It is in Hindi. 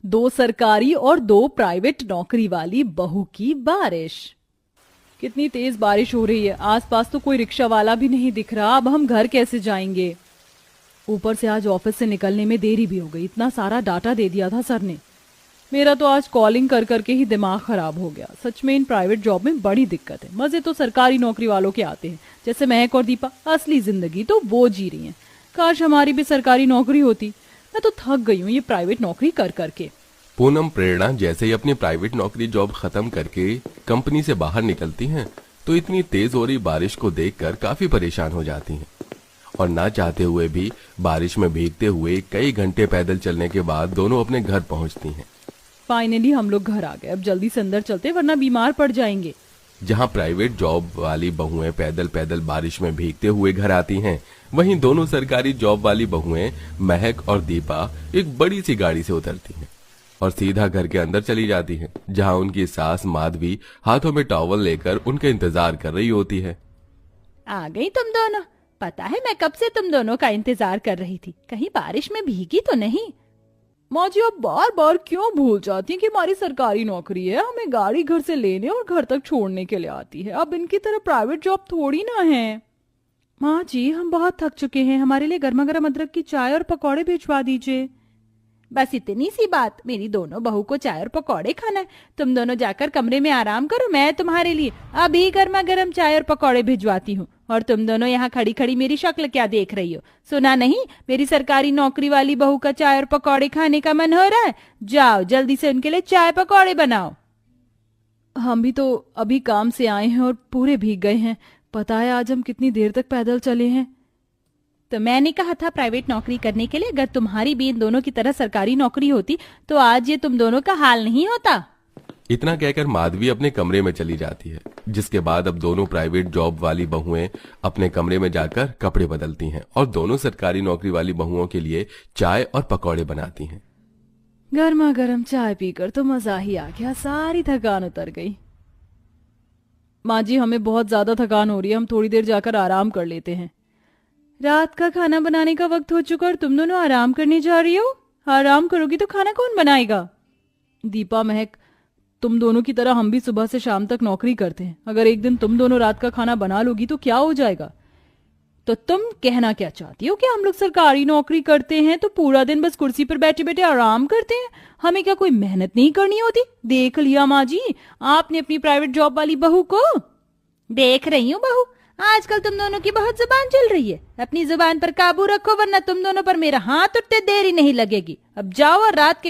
दो सरकारी और दो प्राइवेट नौकरी वाली बहू की बारिश। कितनी तेज बारिश हो रही है, आसपास तो कोई रिक्शा वाला भी नहीं दिख रहा। अब हम घर कैसे जाएंगे? ऊपर से आज ऑफिस से निकलने में देरी भी हो गई। इतना सारा डाटा दे दिया था सर ने। मेरा तो आज कॉलिंग कर करके ही दिमाग खराब हो गया। सच में इन प्राइवेट जॉब में बड़ी दिक्कत है। मजे तो सरकारी नौकरी वालों के आते हैं, जैसे महक और दीपा। असली जिंदगी तो वो जी रही हैं। काश हमारी भी सरकारी नौकरी होती। मैं तो थक गई हूँ ये प्राइवेट नौकरी कर करके। पूनम प्रेरणा जैसे ही अपनी प्राइवेट नौकरी जॉब खत्म करके कंपनी से बाहर निकलती हैं, तो इतनी तेज हो रही बारिश को देखकर काफी परेशान हो जाती हैं और ना चाहते हुए भी बारिश में भीगते हुए कई घंटे पैदल चलने के बाद दोनों अपने घर पहुंचती हैं। फाइनली हम लोग घर आ गए। अब जल्दी से अंदर चलते वरना बीमार पड़ जाएंगे। जहां प्राइवेट जॉब वाली बहुएं पैदल पैदल बारिश में भीगते हुए घर आती हैं, वहीं दोनों सरकारी जॉब वाली बहुएं महक और दीपा एक बड़ी सी गाड़ी से उतरती हैं और सीधा घर के अंदर चली जाती हैं, जहां उनकी सास माधवी हाथों में टॉवल लेकर उनका इंतजार कर रही होती है। आ गई तुम दोनों। पता है मैं कब से तुम दोनों का इंतजार कर रही थी। कहीं बारिश में भीगी तो नहीं? माँ जी आप बार बार क्यों भूल जाती हैं कि हमारी सरकारी नौकरी है। हमें गाड़ी घर से लेने और घर तक छोड़ने के लिए आती है। अब इनकी तरह प्राइवेट जॉब थोड़ी ना है। माँ जी हम बहुत थक चुके हैं। हमारे लिए गर्मा गर्म अदरक की चाय और पकौड़े भिजवा दीजिए। बस इतनी सी बात। मेरी दोनों बहू को चाय और पकौड़े खाना है। तुम दोनों जाकर कमरे में आराम करो। मैं तुम्हारे लिए अभी गर्मा गर्म चाय और पकौड़े भिजवाती हूँ। और तुम दोनों यहाँ खड़ी खड़ी मेरी शक्ल क्या देख रही हो? सुना नहीं, मेरी सरकारी नौकरी वाली बहू का चाय और पकौड़े खाने का मन हो रहा है? जाओ जल्दी से उनके लिए चाय पकौड़े बनाओ। हम भी तो अभी काम से आए हैं और पूरे भीग गए हैं। पता है आज हम कितनी देर तक पैदल चले हैं? तो मैंने कहा था प्राइवेट नौकरी करने के लिए। अगर तुम्हारी भी इन दोनों की तरह सरकारी नौकरी होती तो आज ये तुम दोनों का हाल नहीं होता। इतना कहकर माधवी अपने कमरे में चली जाती है, जिसके बाद अब दोनों प्राइवेट जॉब वाली बहुएं अपने कमरे में जाकर कपड़े बदलती हैं और दोनों सरकारी नौकरी वाली बहुओं के लिए चाय और पकौड़े बनाती हैं। गर्मा गर्म चाय पीकर तो मजा ही आ गया। सारी थकान उतर गई। माँ जी हमें बहुत ज्यादा थकान हो रही है। हम थोड़ी देर जाकर आराम कर लेते हैं। रात का खाना बनाने का वक्त हो चुका और तुम दोनों आराम करने जा रही हो? आराम करोगी तो खाना कौन बनाएगा? दीपा महक तुम दोनों की तरह हम भी सुबह से शाम तक नौकरी करते हैं। अगर एक दिन तुम दोनों रात का खाना बना लोगी तो क्या हो जाएगा? तो तुम कहना क्या चाहती हो कि हम लोग सरकारी नौकरी करते हैं तो पूरा दिन बस कुर्सी पर बैठे बैठे आराम करते हैं? हमें क्या कोई मेहनत नहीं करनी होती? देख लिया माँ जी आपने अपनी प्राइवेट जॉब वाली बहू को। देख रही हूँ बहू, आजकल तुम दोनों की बहुत जुबान चल रही है। अपनी जुबान पर काबू रखो वरना तुम दोनों पर मेरा हाथ उठते देरी नहीं लगेगी। अब जाओ और रात के